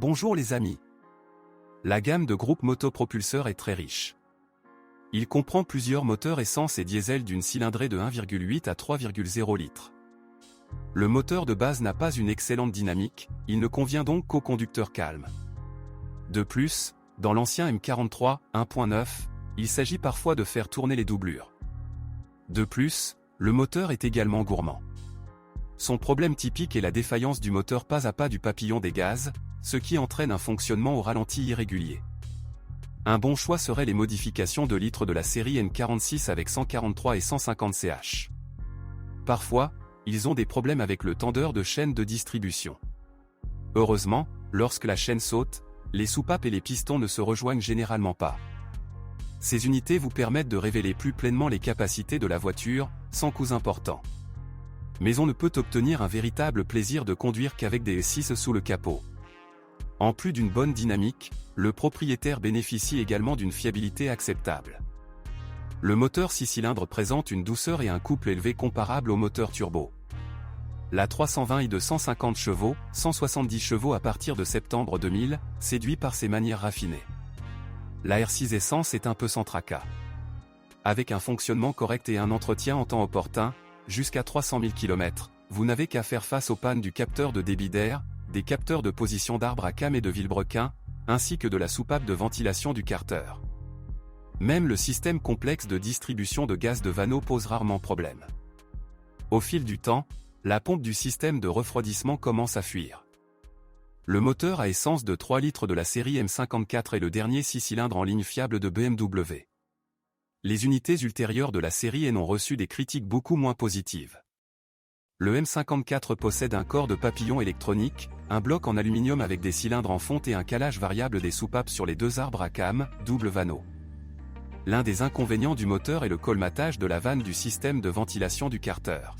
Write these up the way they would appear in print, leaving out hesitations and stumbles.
Bonjour les amis. La gamme de groupe motopropulseur est très riche. Il comprend plusieurs moteurs essence et diesel d'une cylindrée de 1,8 à 3,0 litres. Le moteur de base n'a pas une excellente dynamique, il ne convient donc qu'aux conducteurs calmes. De plus, dans l'ancien M43 1.9, il s'agit parfois de faire tourner les doublures. De plus, le moteur est également gourmand. Son problème typique est la défaillance du moteur pas à pas du papillon des gaz, ce qui entraîne un fonctionnement au ralenti irrégulier. Un bon choix serait les modifications de litres de la série N46 avec 143 et 150 ch. Parfois, ils ont des problèmes avec le tendeur de chaîne de distribution. Heureusement, lorsque la chaîne saute, les soupapes et les pistons ne se rejoignent généralement pas. Ces unités vous permettent de révéler plus pleinement les capacités de la voiture, sans coûts importants. Mais on ne peut obtenir un véritable plaisir de conduire qu'avec des S6 sous le capot. En plus d'une bonne dynamique, le propriétaire bénéficie également d'une fiabilité acceptable. Le moteur 6 cylindres présente une douceur et un couple élevé comparable au moteur turbo. La 320i de 150 chevaux, 170 chevaux à partir de septembre 2000, séduit par ses manières raffinées. La R6 essence est un peu sans tracas. Avec un fonctionnement correct et un entretien en temps opportun, jusqu'à 300 000 km, vous n'avez qu'à faire face aux pannes du capteur de débit d'air, des capteurs de position d'arbre à cames et de vilebrequin, ainsi que de la soupape de ventilation du carter. Même le système complexe de distribution de gaz de Vano pose rarement problème. Au fil du temps, la pompe du système de refroidissement commence à fuir. Le moteur à essence de 3 litres de la série M54 est le dernier 6 cylindres en ligne fiable de BMW. Les unités ultérieures de la série N ont reçu des critiques beaucoup moins positives. Le M54 possède un corps de papillon électronique, un bloc en aluminium avec des cylindres en fonte et un calage variable des soupapes sur les deux arbres à cames, double Vano. L'un des inconvénients du moteur est le colmatage de la vanne du système de ventilation du carter.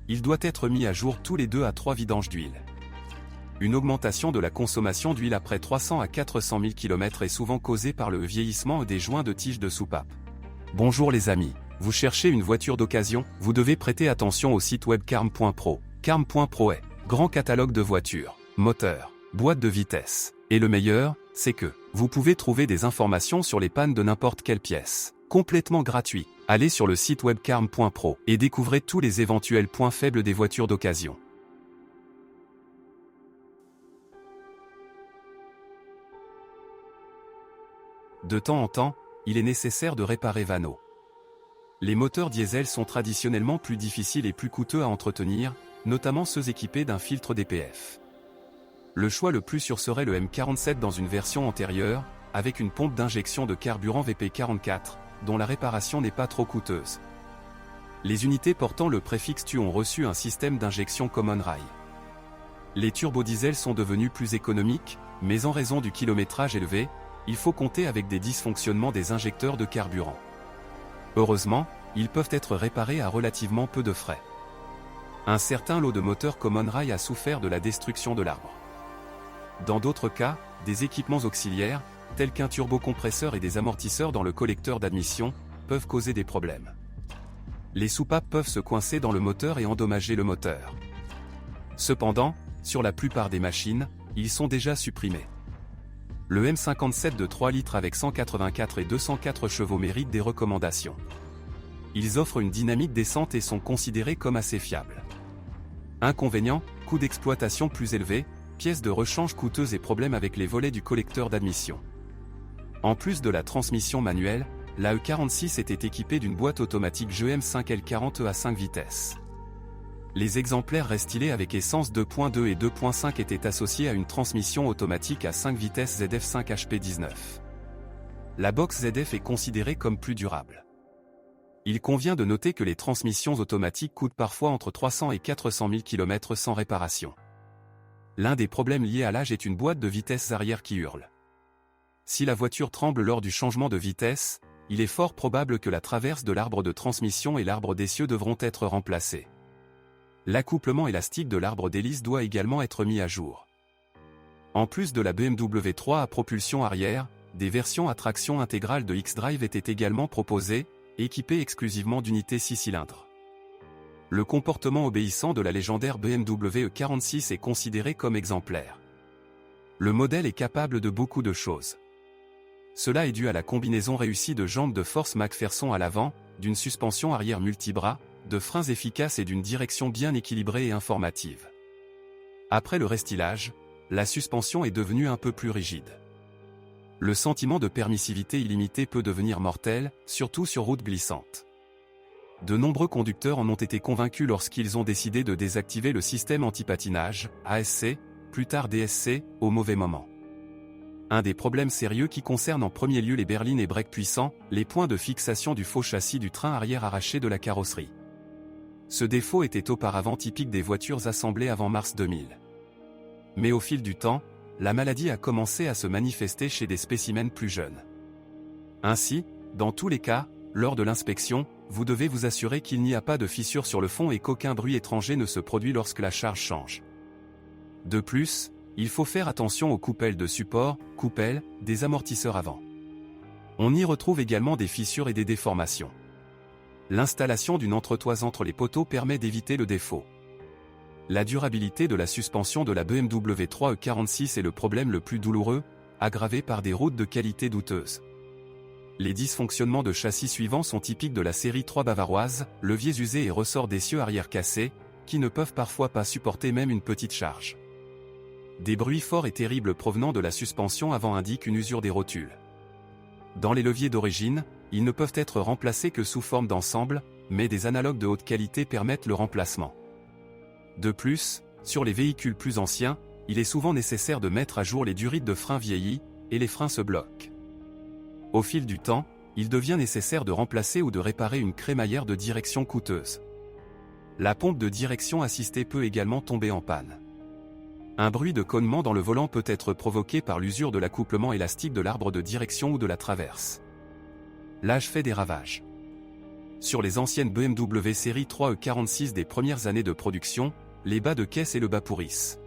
Il doit être mis à jour tous les 2 à 3 vidanges d'huile. Une augmentation de la consommation d'huile après 300 à 400 000 km est souvent causée par le vieillissement des joints de tige de soupape. Bonjour les amis, vous cherchez une voiture d'occasion, vous devez prêter attention au site web carm.pro. Carm.pro est grand catalogue de voitures, moteurs, boîtes de vitesse. Et le meilleur, c'est que vous pouvez trouver des informations sur les pannes de n'importe quelle pièce. Complètement gratuit. Allez sur le site web carm.pro et découvrez tous les éventuels points faibles des voitures d'occasion. De temps en temps, il est nécessaire de réparer Vano. Les moteurs diesel sont traditionnellement plus difficiles et plus coûteux à entretenir, notamment ceux équipés d'un filtre DPF. Le choix le plus sûr serait le M47 dans une version antérieure, avec une pompe d'injection de carburant VP44, dont la réparation n'est pas trop coûteuse. Les unités portant le préfixe TU ont reçu un système d'injection Common Rail. Les turbodiesels sont devenus plus économiques, mais en raison du kilométrage élevé, il faut compter avec des dysfonctionnements des injecteurs de carburant. Heureusement, ils peuvent être réparés à relativement peu de frais. Un certain lot de moteurs Common Rail a souffert de la destruction de l'arbre. Dans d'autres cas, des équipements auxiliaires, tels qu'un turbocompresseur et des amortisseurs dans le collecteur d'admission, peuvent causer des problèmes. Les soupapes peuvent se coincer dans le moteur et endommager le moteur. Cependant, sur la plupart des machines, ils sont déjà supprimés. Le M57 de 3 litres avec 184 et 204 chevaux mérite des recommandations. Ils offrent une dynamique décente et sont considérés comme assez fiables. Inconvénient, coût d'exploitation plus élevé, pièces de rechange coûteuses et problèmes avec les volets du collecteur d'admission. En plus de la transmission manuelle, la E46 était équipée d'une boîte automatique GM5L40 à 5 vitesses. Les exemplaires restylés avec essence 2.2 et 2.5 étaient associés à une transmission automatique à 5 vitesses ZF5HP19. La box ZF est considérée comme plus durable. Il convient de noter que les transmissions automatiques coûtent parfois entre 300 et 400 000 km sans réparation. L'un des problèmes liés à l'âge est une boîte de vitesse arrière qui hurle. Si la voiture tremble lors du changement de vitesse, il est fort probable que la traverse de l'arbre de transmission et l'arbre d'essieu devront être remplacés. L'accouplement élastique de l'arbre d'hélice doit également être mis à jour. En plus de la BMW 3 à propulsion arrière, des versions à traction intégrale de X-Drive étaient également proposées, équipées exclusivement d'unités 6 cylindres. Le comportement obéissant de la légendaire BMW E46 est considéré comme exemplaire. Le modèle est capable de beaucoup de choses. Cela est dû à la combinaison réussie de jambes de force McPherson à l'avant, d'une suspension arrière multibras, de freins efficaces et d'une direction bien équilibrée et informative. Après le restylage, la suspension est devenue un peu plus rigide. Le sentiment de permissivité illimitée peut devenir mortel, surtout sur route glissante. De nombreux conducteurs en ont été convaincus lorsqu'ils ont décidé de désactiver le système anti-patinage, ASC, plus tard DSC, au mauvais moment. Un des problèmes sérieux qui concerne en premier lieu les berlines et breaks puissants, les points de fixation du faux châssis du train arrière arraché de la carrosserie. Ce défaut était auparavant typique des voitures assemblées avant mars 2000. Mais au fil du temps, la maladie a commencé à se manifester chez des spécimens plus jeunes. Ainsi, dans tous les cas, lors de l'inspection, vous devez vous assurer qu'il n'y a pas de fissure sur le fond et qu'aucun bruit étranger ne se produit lorsque la charge change. De plus, il faut faire attention aux coupelles de support, coupelles, des amortisseurs avant. On y retrouve également des fissures et des déformations. L'installation d'une entretoise entre les poteaux permet d'éviter le défaut. La durabilité de la suspension de la BMW 3E46 est le problème le plus douloureux, aggravé par des routes de qualité douteuse. Les dysfonctionnements de châssis suivants sont typiques de la série 3 bavaroise, leviers usés et ressorts d'essieux arrière cassés, qui ne peuvent parfois pas supporter même une petite charge. Des bruits forts et terribles provenant de la suspension avant indiquent une usure des rotules. Dans les leviers d'origine, ils ne peuvent être remplacés que sous forme d'ensemble, mais des analogues de haute qualité permettent le remplacement. De plus, sur les véhicules plus anciens, il est souvent nécessaire de mettre à jour les durites de freins vieillis, et les freins se bloquent. Au fil du temps, il devient nécessaire de remplacer ou de réparer une crémaillère de direction coûteuse. La pompe de direction assistée peut également tomber en panne. Un bruit de cognement dans le volant peut être provoqué par l'usure de l'accouplement élastique de l'arbre de direction ou de la traverse. L'âge fait des ravages. Sur les anciennes BMW série 3E46 des premières années de production, les bas de caisse et le bas pourrissent.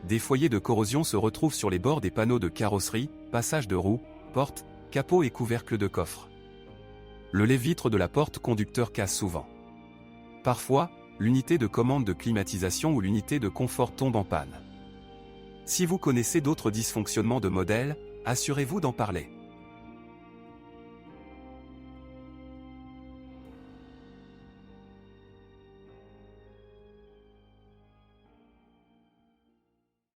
Des foyers de corrosion se retrouvent sur les bords des panneaux de carrosserie, passages de roues, portes, capot et couvercle de coffre. Le lève-vitre de la porte conducteur casse souvent. Parfois, l'unité de commande de climatisation ou l'unité de confort tombe en panne. Si vous connaissez d'autres dysfonctionnements de modèle, assurez-vous d'en parler.